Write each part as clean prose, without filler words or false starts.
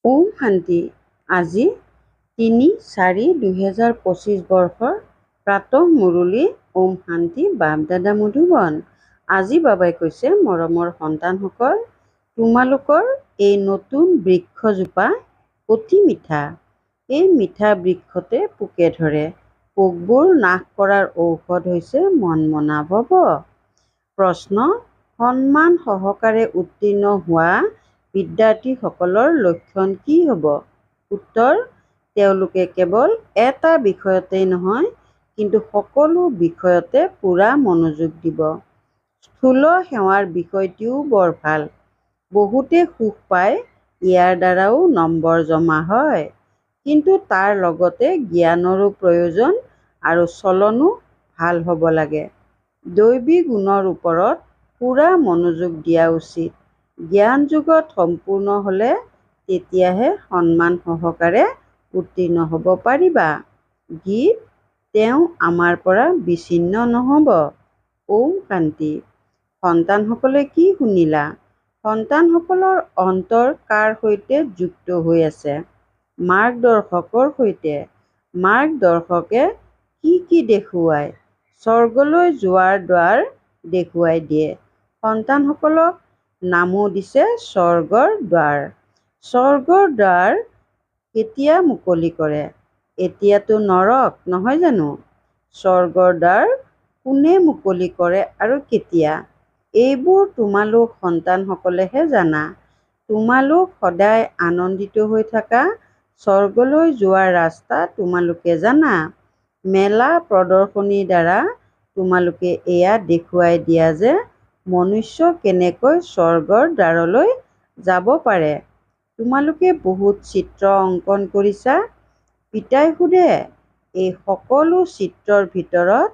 ওম শান্তি। আজি ৩-৪-২০২৫ বৰ্ষৰ প্ৰাতঃ মুৰলী। ওম শান্তি। বাপ দাদা মধুবন। আজি বাবাই কৈছে, মৰমৰ সন্তানসকল, তোমালোকৰ এই নতুন বৃক্ষজোপা অতি মিঠা। এই মিঠা বৃক্ষতে পোকে ধৰে। পোকবোৰ নাশ কৰাৰ ঔষধ হৈছে মনমনা ভৱ। প্ৰশ্ন: সন্মান সহকাৰে উত্তীৰ্ণ হোৱা বিদ্যাৰ্থীসকলৰ লক্ষণ কি হ'ব? উত্তৰ: তেওঁলোকে কেৱল এটা বিষয়তেই নহয়, কিন্তু সকলো বিষয়তে পূৰা মনোযোগ দিব। স্থূল সেৱাৰ বিষয়টিও বৰ ভাল। বহুতে সুখ পায়, ইয়াৰ দ্বাৰাও নম্বৰ জমা হয়। কিন্তু তাৰ লগতে জ্ঞানৰো প্ৰয়োজন আৰু চলনো ভাল হ'ব লাগে। দৈবী গুণৰ ওপৰত পূৰা মনোযোগ দিয়া উচিত। জ্ঞান যুগত সম্পূৰ্ণ হ'লে তেতিয়াহে সন্মান সহকাৰে উত্তীৰ্ণ হ'ব পাৰিবা। গীত: তেওঁ আমাৰ পৰা বিচ্ছিন্ন নহ'ব। ওম শান্তি। সন্তানসকলে কি শুনিলা? সন্তানসকলৰ অন্তৰ কাৰ সৈতে যুক্ত হৈ আছে? মাৰ্গদৰ্শকৰ সৈতে। মাৰ্গদৰ্শকে কি কি দেখুৱায়? স্বৰ্গলৈ যোৱাৰ দ্বাৰ দেখুৱাই দিয়ে। সন্তানসকলক নামো দিছে স্বৰ্গৰ দ্বাৰ। স্বৰ্গৰ দ্বাৰ কেতিয়া মুকলি কৰে? এতিয়াতো নৰক, নহয় জানো? স্বৰ্গৰ দ্বাৰ কোনে মুকলি কৰে আৰু কেতিয়া? এইবোৰ তোমালোক সন্তানসকলেহে জানা। তোমালোক সদায় আনন্দিত হৈ থাকা। স্বৰ্গলৈ যোৱাৰ ৰাস্তা তোমালোকে জানা। মেলা প্ৰদৰ্শনীৰ দ্বাৰা তোমালোকে এয়া দেখুৱাই দিয়া যে মনুষ্য কেনেকৈ স্বৰ্গৰ দ্বাৰলৈ যাব পাৰে। তোমালোকে বহুত চিত্ৰ অংকন কৰিছা। পিতাই সোধে, এই সকলো চিত্ৰৰ ভিতৰত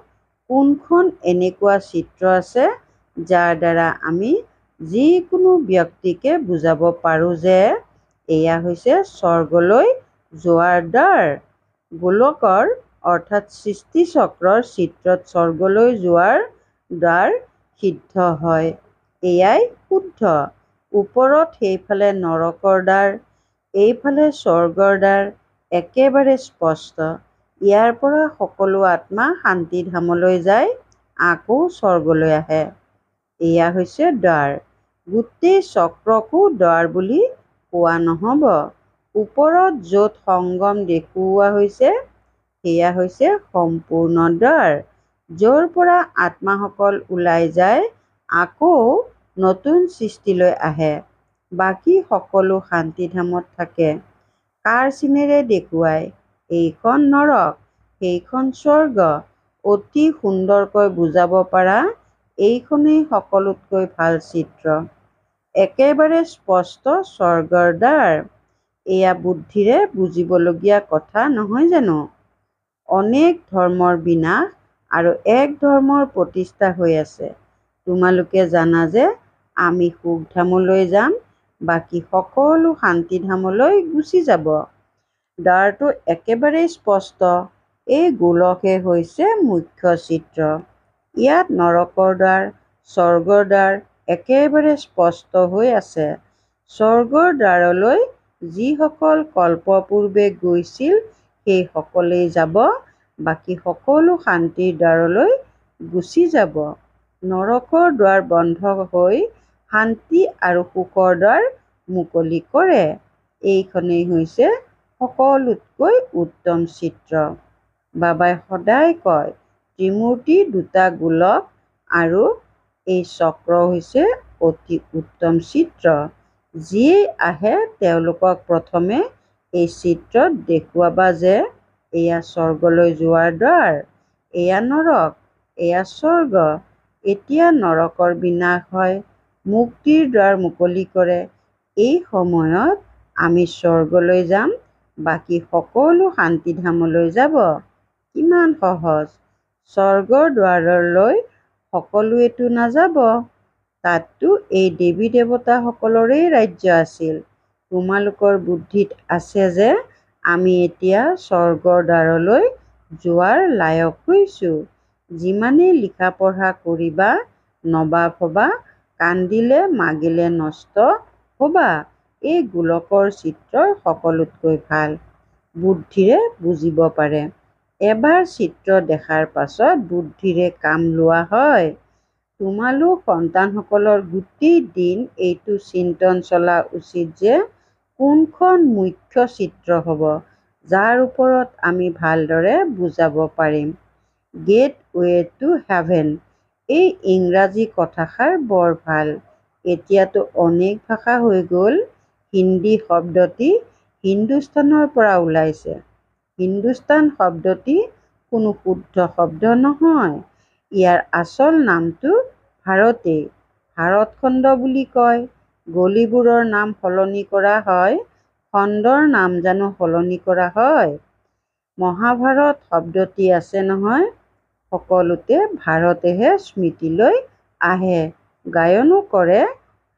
কোনখন এনেকুৱা চিত্ৰ আছে যাৰ দ্বাৰা আমি যিকোনো ব্যক্তিকে বুজাব পাৰোঁ যে এয়া হৈছে স্বৰ্গলৈ যোৱাৰ দ্বাৰ? গোলকৰ অৰ্থাৎ সৃষ্টি চক্ৰৰ চিত্ৰত স্বৰ্গলৈ যোৱাৰ দ্বাৰ সিদ্ধ হয়। এয়াই শুদ্ধ। ওপৰত সেইফালে নৰকৰ দ্বাৰ, এইফালে স্বৰ্গৰ দ্বাৰ একেবাৰে স্পষ্ট। ইয়াৰ পৰা সকলো আত্মা শান্তিধামলৈ যায়, আকৌ স্বৰ্গলৈ আহে। এয়া হৈছে দ্বাৰ। গোটেই চক্ৰকো দ্বাৰ বুলি কোৱা নহ'ব। ওপৰত য'ত সংগম দেখুওৱা হৈছে সেয়া হৈছে সম্পূৰ্ণ দ্বাৰ, য'ৰ পৰা আত্মাসকল ওলাই যায় আকৌ নতুন সৃষ্টিলৈ আহে। বাকী সকলো শান্তিধামত থাকে। কাৰ চিনেৰে দেখুৱায়? এইখন নৰক, সেইখন স্বৰ্গ। অতি সুন্দৰকৈ বুজাব পাৰা এইখনেই সকলোতকৈ ভাল চিত্ৰ। একেবাৰে স্পষ্ট স্বৰ্গৰ দ্বাৰ। এয়া বুদ্ধিৰে বুজিবলগীয়া কথা নহয় জানো? অনেক ধৰ্মৰ বিনাশ আৰু এক ধৰ্মৰ প্ৰতিষ্ঠা হৈ আছে। তোমালোকে জানা যে আমি সুখধামলৈ যাম, বাকী সকলো শান্তিধামলৈ গুচি যাব। দ্বাৰটো একেবাৰেই স্পষ্ট। এই গোলকহে হৈছে মুখ্য চিত্ৰ। ইয়াত নৰকৰ দ্বাৰ, স্বৰ্গৰ দ্বাৰ একেবাৰে স্পষ্ট হৈ আছে। স্বৰ্গৰ দ্বাৰলৈ যিসকল কল্প পূৰ্বে গৈছিল সেই সকলেই যাব, বাকী সকলো শান্তিৰ দ্বাৰলৈ গুচি যাব। নৰকৰ দ্বাৰ বন্ধ হৈ শান্তি আৰু সুখৰ দ্বাৰ মুকলি কৰে। এইখনেই হৈছে সকলোতকৈ উত্তম চিত্ৰ। বাবাই সদায় কয়, ত্ৰিমূৰ্তি দুটা গোলক আৰু এই চক্ৰ হৈছে অতি উত্তম চিত্ৰ। যিয়েই আহে তেওঁলোকক প্ৰথমে এই চিত্ৰত দেখুৱাবা যে এয়া স্বৰ্গলৈ যোৱাৰ দ্বাৰ, এয়া নৰক, এয়া স্বৰ্গ। এতিয়া নৰকৰ বিনাশ হয়, মুক্তিৰ দ্বাৰ মুকলি কৰে। এই সময়ত আমি স্বৰ্গলৈ যাম, বাকী সকলো শান্তিধামলৈ যাব। কিমান সহজ। স্বৰ্গৰ দ্বাৰলৈ সকলোৱেতো নাযাব। তাততো এই দেৱী দেৱতাসকলৰেই ৰাজ্য আছিল। তোমালোকৰ বুদ্ধিত আছে যে আমি এতিয়া স্বৰ্গৰ দ্বাৰলৈ যোৱাৰ লায়ক হৈছোঁ। যিমানেই লিখা পঢ়া কৰিবা নবাব হ'বা, কান্দিলে মাগিলে নষ্ট হ'বা। এই গোলকৰ চিত্ৰই সকলোতকৈ ভাল বুদ্ধিৰে বুজিব পাৰে। এবাৰ চিত্ৰ দেখাৰ পাছত বুদ্ধিৰে কাম লোৱা হয়। তোমালোক সন্তানসকলৰ গোটেই দিন এইটো চিন্তন চলা উচিত যে কোনখন মুখ্য চিত্ৰ হ'ব, যাৰ ওপৰত আমি ভালদৰে বুজাব পাৰিম। Gateway to heaven. এই ইংৰাজী কথাষাৰ বৰ ভাল। এতিয়াতো অনেক ভাষা হৈ গ'ল। হিন্দী শব্দটি হিন্দুস্তানৰ পৰা ওলাইছে। হিন্দুস্তান শব্দটি কোনো শুদ্ধ শব্দ নহয়। ইয়াৰ আচল নামটো ভাৰতেই। ভাৰতখণ্ড বুলি কয়। গলিবোৰৰ নাম সলনি কৰা হয়। খণ্ডৰ নাম জানো সলনি কৰা হয়? মহাভাৰত শব্দটি আছে নহয়। সকলোতে ভাৰতেহে স্মৃতিলৈ আহে। গায়নো কৰে,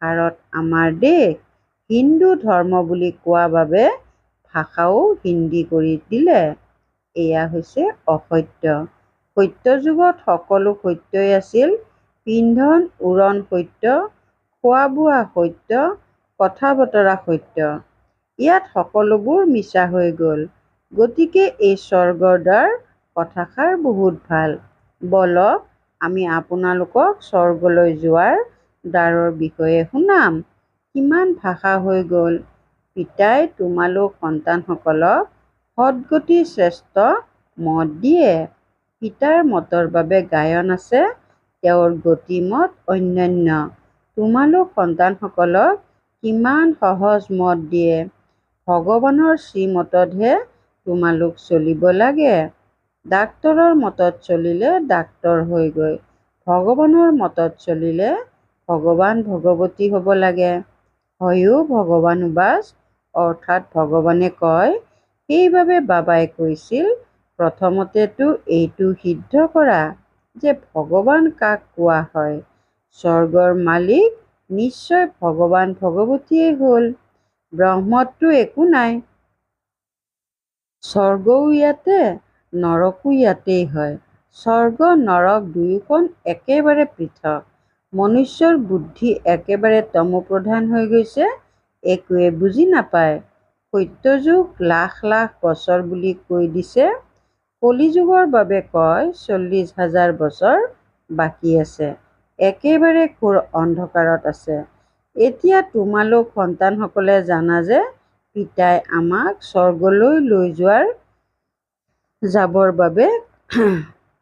ভাৰত আমাৰ দেশ। হিন্দু ধৰ্ম বুলি কোৱা বাবে ভাষাও হিন্দী কৰি দিলে। এয়া হৈছে অসত্য। সত্য যুগত সকলো সত্যই আছিল। পিন্ধন উৰণ সত্য, খোৱা বোৱা সত্য, কথা বতৰা সত্য। ইয়াত সকলোবোৰ মিছা হৈ গ'ল। গতিকে এই স্বৰ্গৰ দ্বাৰ কথাষাৰ বহুত ভাল। বলক আমি আপোনালোকক স্বৰ্গলৈ যোৱাৰ দ্বাৰৰ বিষয়ে শুনাম। কিমান ভাষা হৈ গ'ল। পিতাই তোমালোক সন্তানসকলক সৎগতি শ্ৰেষ্ঠ মত দিয়ে। পিতাৰ মতৰ বাবে গায়ন আছে, তেওঁৰ গতিমত অনন্য। তোমালোক সন্তানসকলক কিমান সহজ মত দিয়ে। ভগৱানৰ শ্ৰীমততহে তোমালোক চলিব লাগে। ডাক্তৰৰ মতত চলিলে ডাক্তৰ হয়গৈ। ভগৱানৰ মতত চলিলে ভগৱান ভগৱতী হ'ব লাগে। হয়ো ভগৱানোবাজ, অৰ্থাৎ ভগৱানে কয়। সেইবাবে বাবাই কৈছিল, প্ৰথমতেতো এইটো সিদ্ধ কৰা যে ভগৱান কাক কোৱা হয়। স্বৰ্গৰ মালিক নিশ্চয় ভগৱান ভগৱতীয়েই হ'ল। ব্ৰহ্মততো একো নাই। স্বৰ্গও ইয়াতে, নৰকো ইয়াতেই হয়। স্বৰ্গ নৰক দুয়োখন একেবাৰে পৃথক। মনুষ্যৰ বুদ্ধি একেবাৰে তমোপ্ৰধান হৈ গৈছে, একোৱে বুজি নাপায়। সত্যযুগ লাখ লাখ বছৰ বুলি কৈ দিছে। কলিযুগৰ বাবে কয় 40,000 বছৰ বাকী আছে। একেবাৰে ঘোৰ অন্ধকাৰত আছে। এতিয়া তোমালোক সন্তানসকলে জানা যে পিতাই আমাক স্বৰ্গলৈ লৈ যাবৰ বাবে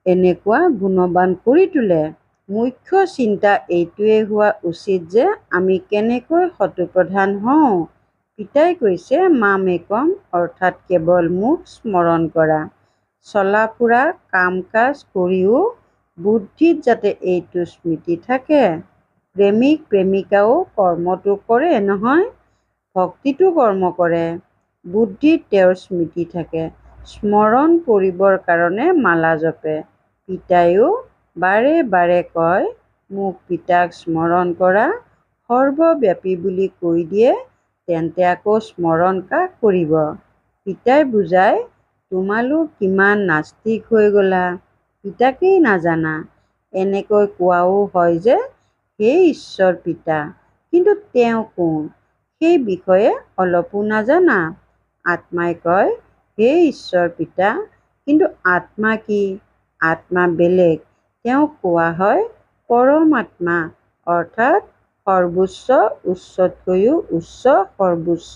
এনেকুৱা গুণৱান কৰি তোলে। মুখ্য চিন্তা এইটোৱেই হোৱা উচিত যে আমি কেনেকৈ শত্ৰুপ্ৰধান হওঁ। পিতাই কৈছে মামেকম, অৰ্থাৎ কেৱল মোক স্মৰণ কৰা। চলা ফুৰা কাম কাজ কৰিও বুদ্ধিত যাতে এইটো স্মৃতি থাকে। প্ৰেমিক প্ৰেমিকাও কৰ্মটো কৰে নহয়, ভক্তিটো কৰ্ম কৰে। বুদ্ধিত তেওঁৰ স্মৃতি থাকে। স্মৰণ কৰিবৰ কাৰণে মালা জপে। পিতাইও বাৰে বাৰে কয়, মোক পিতাক স্মৰণ কৰা। সৰ্বব্যাপী বুলি কৈ দিয়ে, তেন্তে আকৌ স্মৰণ কাক কৰিব? পিতাই বুজায়, তোমালোক কিমান নাস্তিক হৈ গ'লা, পিতাকেই নাজানা। এনেকৈ কোৱাও হয় যে হে ঈশ্বৰ পিতা, কিন্তু তেওঁ কোন সেই বিষয়ে অলপো নাজানা। আত্মাই কয়, হে ঈশ্বৰ পিতা, কিন্তু আত্মা কি? আত্মা বেলেগ। তেওঁক কোৱা হয় পৰমাত্মা, অৰ্থাৎ সৰ্বোচ্চ, উচ্চতকৈও উচ্চ, সৰ্বোচ্চ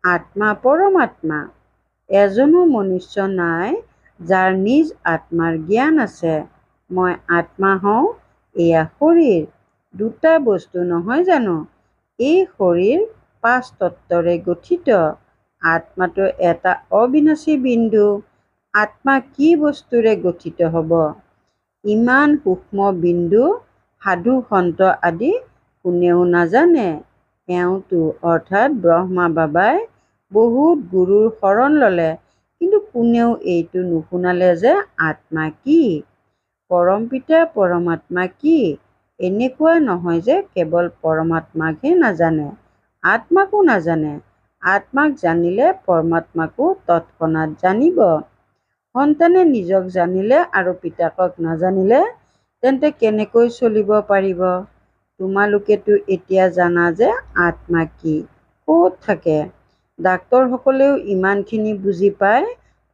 আত্মা পৰমাত্মা। এজনো মনুষ্য নাই যাৰ নিজ আত্মাৰ জ্ঞান আছে। মই আত্মা হওঁ, এয়া শৰীৰ। দুটা বস্তু নহয় জানো? এই শৰীৰ 5 তত্ত্বৰে গঠিত। আত্মাটো এটা অবিনাশী বিন্দু। আত্মা কি বস্তুৰে গঠিত হ'ব? ইমান সূক্ষ্ম বিন্দু সাধু সন্ত আদি কোনেও নাজানে। এওঁতো অৰ্থাৎ ব্ৰহ্মা বাবাই বহুত গুৰুৰ শৰণ ল'লে, কিন্তু কোনেও এইটো নুশুনালে যে আত্মা কি, পৰমপিতা পৰমাত্মা কি। এনেকুৱা নহয় যে কেৱল পৰমাত্মাকহে নাজানে, আত্মাকো নাজানে। আত্মাক জানিলে পৰমাত্মাকো তৎক্ষণাৎ জানিব। সন্তানে নিজক জানিলে আৰু পিতাকক নাজানিলে তেন্তে কেনেকৈ চলিব পাৰিব? তোমালোকেতো এতিয়া জানা যে আত্মা কি। ক'ত থাকে? ডাক্তৰসকলেও ইমানখিনি বুজি পায়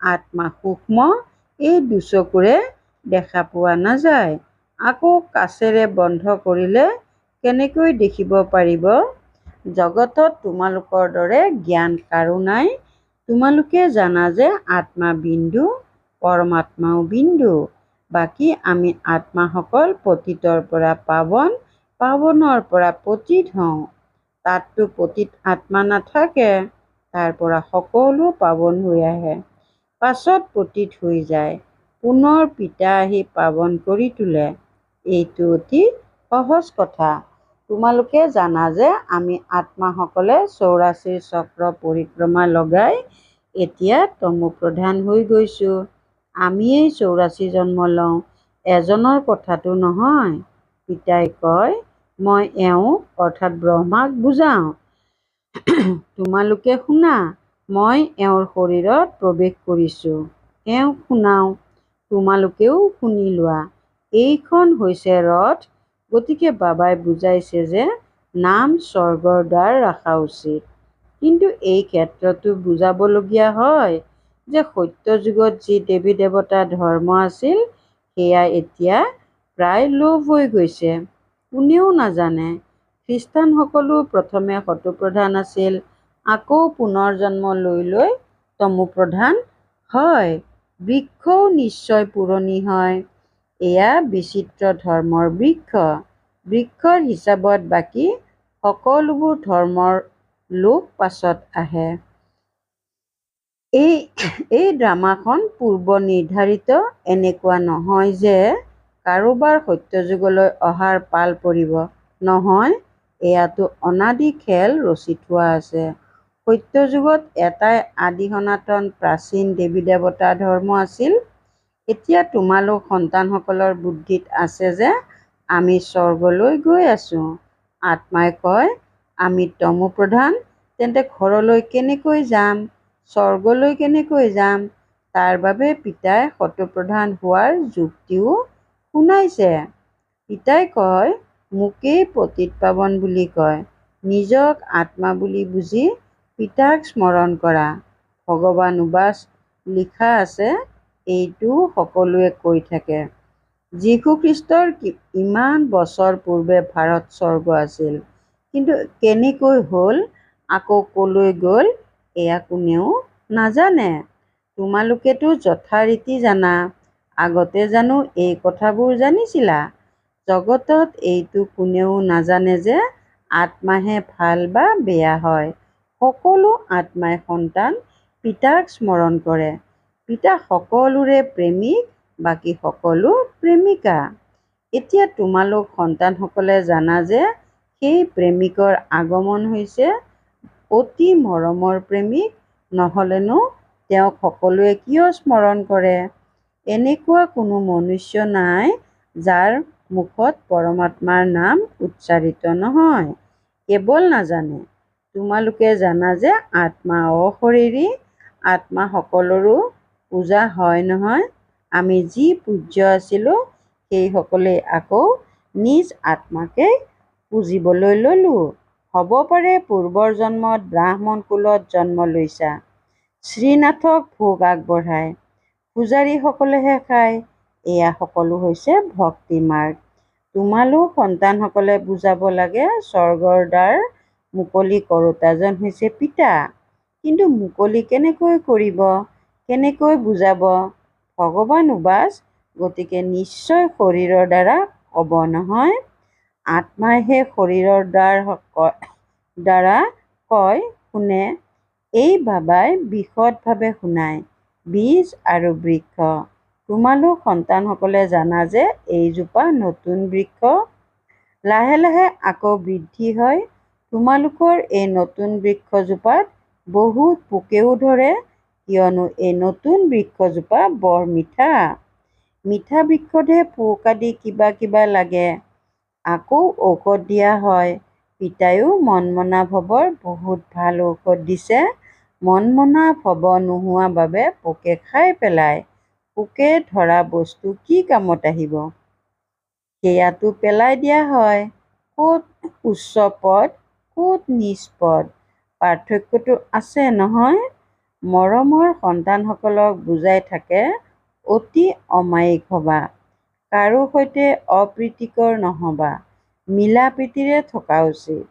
আত্মা সূক্ষ্ম, এই দুচকুৰে দেখা পোৱা নাযায়। আকৌ কাচেৰে বন্ধ কৰিলে কেনেকৈ দেখিব পাৰিব? জগতত তোমালোকৰ দৰে জ্ঞান কাৰো নাই। তোমালোকে জানা যে আত্মা বিন্দু, পৰমাত্মাও বিন্দু। বাকী আমি আত্মাসকল পতিতৰ পৰা পাৱন, পাৱনৰ পৰা পতিত হওঁ। তাততো পতিত আত্মা নাথাকে, তাৰ পৰা সকলো পাৱন হৈ আহে, পাছত পতিত হৈ যায়, পুনৰ পিতা আহি পাৱন কৰি তোলে। এইটো অতি সহজ কথা। তোমালোকে জানা যে আমি আত্মাসকলে 84 চক্ৰ পৰিক্ৰমা লগাই এতিয়া তমোপ্ৰধান হৈ গৈছো। আমিয়েই 84 জন্ম লওঁ, এজনৰ কথাটো নহয়। পিতাই কয়, মই এওঁক অৰ্থাৎ ব্ৰহ্মাক বুজাওঁ, তোমালোকে শুনা। মই এওঁৰ শৰীৰত প্ৰৱেশ কৰিছো, এওঁক শুনাওঁ, তোমালোকেও শুনি লোৱা। এইখন হৈছে ৰথ। গতিকে বাবাই বুজাইছে যে নাম স্বৰ্গৰ দ্বাৰ ৰখা উচিত। কিন্তু এই ক্ষেত্ৰতো বুজাবলগীয়া হয় যে সত্য যুগত যি দেৱী দেৱতা ধৰ্ম আছিল সেয়া এতিয়া প্ৰায় লোপ হৈ গৈছে। কোনেও নাজানে। খ্ৰীষ্টানসকলো প্ৰথমে সতোপ্ৰধান আছিল, আকৌ পুনৰ জন্ম লৈ লৈ তমোপ্ৰধান হয়। বৃক্ষও নিশ্চয় পুৰণি হয়। এয়া বিচিত্ৰ ধৰ্মৰ বৃক্ষ। বৃক্ষৰ হিচাপত বাকী সকলোবোৰ ধৰ্মৰ লোক পাছত আহে। এই ড্ৰামাখন পূৰ্ব নিৰ্ধাৰিত। এনেকুৱা নহয় যে কাৰোবাৰ সত্যযুগলৈ অহাৰ পাল পৰিব। নহয়, এয়াতো অনাদি খেল ৰচি থোৱা আছে। সত্যযুগত এটাই আদি সনাতন প্ৰাচীন দেৱী দেৱতা ধৰ্ম আছিল। এতিয়া তোমালোক সন্তানসকলৰ বুদ্ধিত আছে যে আমি স্বৰ্গলৈ গৈ আছো। আত্মাই কয়, আমি তমোপ্ৰধান, তেন্তে ঘৰলৈ কেনেকৈ যাম? স্বৰ্গলৈ কেনেকৈ যাম? তাৰ বাবে পিতাই সতোপ্ৰধান হোৱাৰ যুক্তিও শুনাইছে। পিতাই কয়, মোকেই পতিত পাৱন বুলি কয়। নিজক আত্মা বুলি বুজি পিতাক স্মৰণ কৰা। ভগৱান উবাচ লিখা আছে, এইটো সকলোৱে কৈ থাকে। যীশু খ্ৰীষ্টৰ ইমান বছৰ পূৰ্বে ভাৰত স্বৰ্গ আছিল, কিন্তু কেনেকৈ হ'ল, আকৌ কলৈ গ'ল, এয়া কোনেও নাজানে। তোমালোকেতো যথাৰীতি জানা। আগতে জানো এই কথাবোৰ জানিছিলা? জগতত এইটো কোনেও নাজানে যে আত্মাহে ভাল বা বেয়া হয়। সকলো আত্মাই সন্তান পিতাক স্মৰণ কৰে। পিতা সকলোৰে প্ৰেমিক, বাকী সকলো প্ৰেমিকা। এতিয়া তোমালোক সন্তানসকলে জানা যে সেই প্ৰেমিকৰ আগমন হৈছে অতি মৰমৰ প্ৰেমিক, নহ'লেনো তেওঁক সকলোৱে কিয় স্মৰণ কৰে? এনেকুৱা কোনো মনুষ্য নাই যাৰ মুখত পৰমাত্মাৰ নাম উচ্চাৰিত নহয়, কেৱল নাজানে। তোমালোকে জানা যে আত্মা অশৰীৰী। আত্মা সকলোৰো পূজা হয় নহয়। আমি যি পূজ্য আছিলো সেইসকলেই আকৌ নিজ আত্মাকেই পুজিবলৈ ললো। হ'ব পাৰে পূৰ্বৰ জন্মত ব্ৰাহ্মণ কুলত জন্ম লৈছা। শ্ৰীনাথক ভোগ আগবঢ়াই পূজাৰীসকলেহে খায়। এয়া সকলো হৈছে ভক্তি মাৰ্গ। তোমালোক সন্তানসকলে বুজাব লাগে স্বৰ্গৰ দ্বাৰ মুকলি কৰোঁতাজন হৈছে পিতা। কিন্তু মুকলি কেনেকৈ কৰিব, কেনেকৈ বুজাব? ভগৱান উবাচ, গতিকে নিশ্চয় শৰীৰৰ দ্বাৰা ক'ব নহয়। আত্মাইহে শৰীৰৰ দ্বাৰা কয়, শুনে। এই বাবাই বিশদভাৱে শুনায়। বীজ আৰু বৃক্ষ। তোমালোক সন্তানসকলে জানা যে এইজোপা নতুন বৃক্ষ, লাহে লাহে আকৌ বৃদ্ধি হয়। তোমালোকৰ এই নতুন বৃক্ষজোপাত বহুত পোকেও ধৰে, কিয়নো এই নতুন বৃক্ষজোপা বৰ মিঠা। মিঠা বৃক্ষতহে পোক আদি কিবা কিবা লাগে। আকৌ ঔষধ দিয়া হয়। পিতায়ো মনমনা ভৱৰ বহুত ভাল ঔষধ দিছে। মনমনা ভৱ নোহোৱা বাবে পোকে খাই পেলায়। পোকে ধৰা বস্তু কি কামত আহিব? সেয়াতো পেলাই দিয়া হয়। ক'ত উচ্চ পদ, ক'ত নিচ পদ। পাৰ্থক্যটো আছে নহয়। মৰমৰ সন্তানসকলক বুজাই থাকে অতি অমায়িক হ'বা, কাৰো সৈতে অপ্ৰীতিকৰ নহ'বা, মিলা প্ৰীতিৰে থকা উচিত।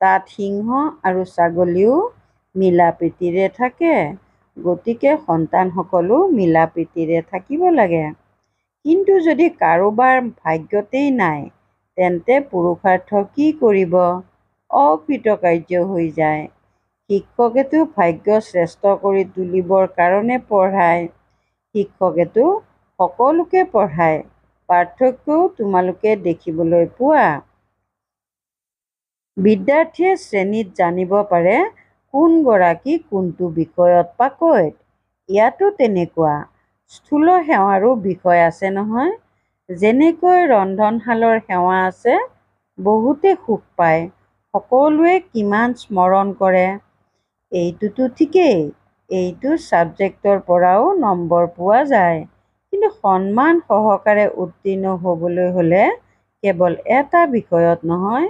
তাত সিংহ আৰু ছাগলীও মিলা প্ৰীতিৰে থাকে, গতিকে সন্তানসকলো মিলা প্ৰীতিৰে থাকিব লাগে। কিন্তু যদি কাৰোবাৰ ভাগ্যতেই নাই, তেন্তে পুৰুষাৰ্থ কি কৰিব? অকৃতকাৰ্য হৈ যায়। শিক্ষকেতো ভাগ্য শ্ৰেষ্ঠ কৰি তুলিবৰ কাৰণে পঢ়ায়। শিক্ষকেতো সকলোকে পঢ়ায়। পাৰ্থক্যও তোমালোকে দেখিবলৈ পোৱা। বিদ্যাৰ্থীয়ে শ্ৰেণীত জানিব পাৰে কোনগৰাকী কোনটো বিষয়ত পাকৈত। ইয়াতো তেনেকুৱা। স্থূল সেৱাৰো বিষয় আছে নহয়। যেনেকৈ ৰন্ধনশালৰ সেৱা আছে, বহুতে সুখ পায়, সকলোৱে কিমান স্মৰণ কৰে। এইটোতো ঠিকেই, এইটো ছাবজেক্টৰ পৰাও নম্বৰ পোৱা যায়। কিন্তু সন্মান সহকাৰে উত্তীৰ্ণ হ'বলৈ হ'লে কেৱল এটা বিষয়ত নহয়,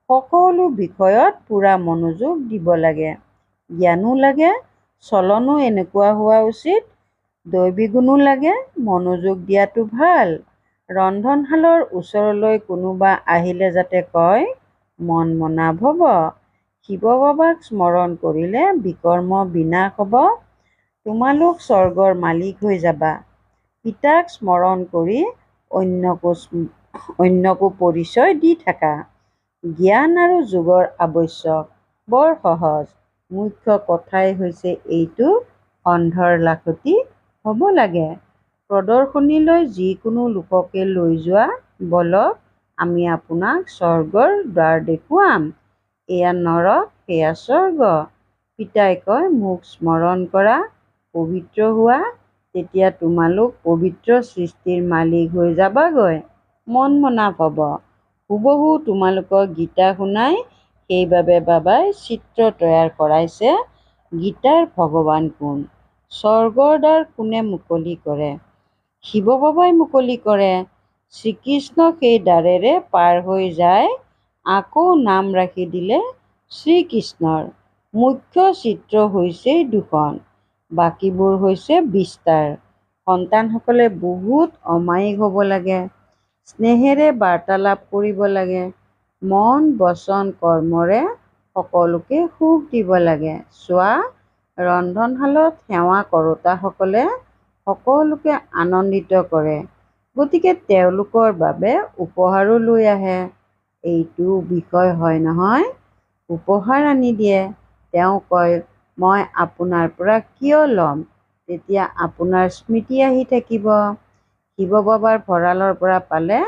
সকলো বিষয়ত পূৰা মনোযোগ দিব লাগে। জ্ঞানো লাগে, চলনো এনেকুৱা হোৱা উচিত, দৈবীগুণো লাগে। মনোযোগ দিয়াটো ভাল। ৰন্ধনশালৰ ওচৰলৈ কোনোবা আহিলে যাতে কয়, মন মনা ভৱ। শিৱ বাবাক স্মৰণ কৰিলে বিকৰ্ম বিনাশ হ'ব। তোমালোক স্বৰ্গৰ মালিক হৈ যাবা। পিতাক স্মৰণ কৰি অন্যকো পৰিচয় দি থাকা। জ্ঞান আৰু যোগৰ আৱশ্যক। বৰ সহজ। মুখ্য কথাই হৈছে এইটো, অন্ধৰ লাখুটি হ'ব লাগে। প্ৰদৰ্শনীলৈ যিকোনো লোককে লৈ যোৱা, বলক আমি আপোনাক স্বৰ্গৰ দ্বাৰ দেখুৱাম। এয়া নৰক, সেয়া স্বৰ্গ। পিতাই কয়, মোক স্মৰণ কৰা, পবিত্ৰ হোৱা, তেতিয়া তোমালোক পবিত্ৰ সৃষ্টিৰ মালিক হৈ যাবাগৈ। মন মনা ভৱ। হুবহু তোমালোকক গীতা শুনাই, সেইবাবে বাবাই চিত্ৰ তৈয়াৰ কৰাইছে। গীতাৰ ভগৱান কোন? স্বৰ্গৰ দ্বাৰ কোনে মুকলি কৰে? শিৱ বাবাই মুকলি কৰে। শ্ৰীকৃষ্ণ সেই দ্বাৰেৰে পাৰ হৈ যায়, আকৌ নাম ৰাখি দিলে শ্ৰীকৃষ্ণৰ। মুখ্য চিত্ৰ হৈছে দুখন, বাকীবোৰ হৈছে বিস্তাৰ। সন্তানসকলে বহুত অমায়িক হ'ব লাগে, স্নেহেৰে বাৰ্তালাপ কৰিব লাগে, মন বচন কৰ্মৰে সকলোকে সুখ দিব লাগে। চোৱা, ৰন্ধনশালত সেৱা কৰোঁতাসকলে সকলোকে আনন্দিত কৰে, গতিকে তেওঁলোকৰ বাবে উপহাৰো লৈ আহে। এইটো বিষয় হয় নহয়। উপহাৰ আনি দিয়ে। তেওঁ কয়, মই আপোনাৰ পৰা কিয় ল'ম? তেতিয়া আপোনাৰ স্মৃতি আহি থাকিব। শিৱ বাবাৰ ভঁৰালৰ পৰা পালে,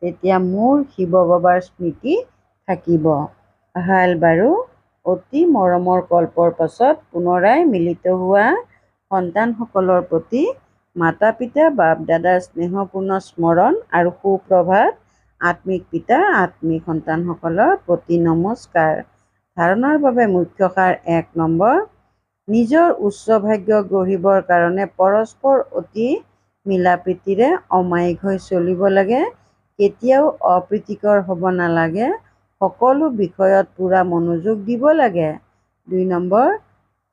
তেতিয়া মোৰ শিৱ বাবাৰ স্মৃতি থাকিব। ভাল বাৰু। অতি মৰমৰ কল্পৰ পাছত পুনৰাই মিলিত হোৱা সন্তানসকলৰ প্ৰতি মাতা পিতা বাপ দাদাৰ স্নেহপূৰ্ণ স্মৰণ আৰু সুপ্ৰভাত। আত্মিক পিতা আত্মিক সন্তানসকলৰ প্ৰতি নমস্কাৰ। ধাৰণাৰ বাবে মুখ্য সাৰ ১ নম্বৰ, নিজৰ উচ্চ ভাগ্য গঢ়িবৰ কাৰণে পৰস্পৰ অতি মিলা প্ৰীতিৰে অমায়িক হৈ চলিব লাগে। কেতিয়াও অপ্ৰীতিকৰ হ'ব নালাগে। সকলো বিষয়ত পূৰা মনোযোগ দিব লাগে। ২ নম্বৰ,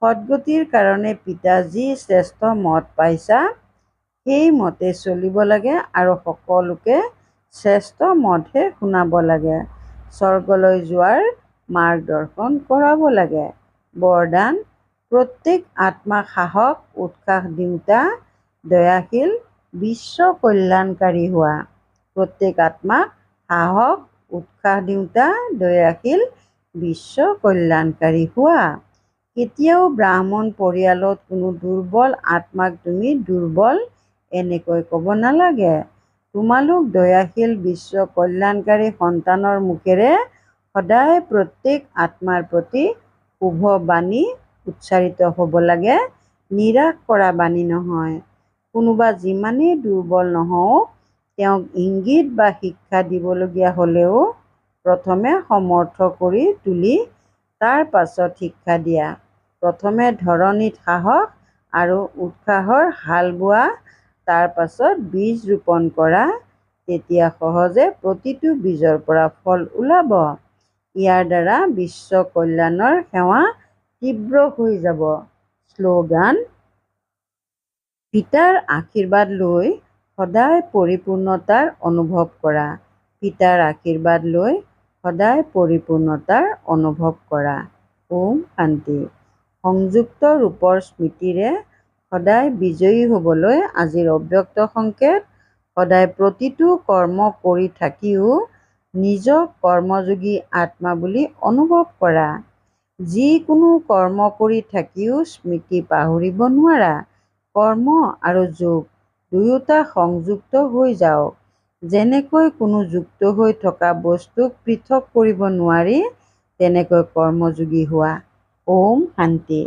সদ্গতিৰ কাৰণে পিতা যি শ্ৰেষ্ঠ মত পাইছা, সেই মতে চলিব লাগে আৰু সকলোকে শ্ৰেষ্ঠ মতহে শুনাব লাগে। স্বৰ্গলৈ যোৱাৰ মাৰ্গদৰ্শন কৰাব লাগে। বৰদান, প্ৰত্যেক আত্মাক সাহস উৎসাহ দিওঁতা, দয়াশীল, বিশ্ব কল্যাণকাৰী হোৱা। প্ৰত্যেক আত্মাক সাহস উৎসাহ দিওঁতা, দয়াশীল, বিশ্ব কল্যাণকাৰী হোৱা। কেতিয়াও ব্ৰাহ্মণ পৰিয়ালত কোনো দুৰ্বল আত্মাক তুমি দুৰ্বল এনেকৈ ক'ব নালাগে। তোমালোক দয়াশীল বিশ্ব কল্যাণকাৰী সন্তানৰ মুখেৰে সদায় প্ৰত্যেক আত্মাৰ প্ৰতি শুভ বাণী উচ্চাৰিত হ'ব লাগে, নিৰাশ কৰা বাণী নহয়। কোনোবা যিমানেই দুৰ্বল নহওক, তেওঁক ইংগিত বা শিক্ষা দিবলগীয়া হ'লেও প্ৰথমে সমৰ্থ কৰি তুলি তাৰ পাছত শিক্ষা দিয়া। প্ৰথমে ধৰণীত সাহস আৰু উৎসাহৰ হাল বোৱা, তাৰ পাছত বীজ ৰোপণ কৰা, তেতিয়া সহজে প্ৰতিটো বীজৰ পৰা ফল ওলাব। ইয়াৰ দ্বাৰা বিশ্ব কল্যাণৰ সেৱা তীব্ৰ হৈ যাব। শ্লোগান: পিতাৰ আশীৰ্বাদ লৈ সদায় পৰিপূৰ্ণতাৰ অনুভৱ কৰা। পিতাৰ আশীৰ্বাদ লৈ সদায় পৰিপূৰ্ণতাৰ অনুভৱ কৰা। ওম শান্তি। সংযুক্ত ৰূপৰ স্মৃতিৰে সদায় বিজয়ী হ'বলৈ আজিৰ অব্যক্ত সংকেত: সদায় প্ৰতিটো কৰ্ম কৰি থাকিও নিজক কৰ্মযোগী আত্মা বুলি অনুভৱ কৰা। যিকোনো কৰ্ম কৰি থাকিও স্মৃতি পাহৰিব নোৱাৰা। কৰ্ম আৰু যোগ দুয়োটা সংযুক্ত হৈ যাওক। যেনেকৈ কোনো যুক্ত হৈ থকা বস্তুক পৃথক কৰিব নোৱাৰি, তেনেকৈ কৰ্মযোগী হোৱা। ওম শান্তি।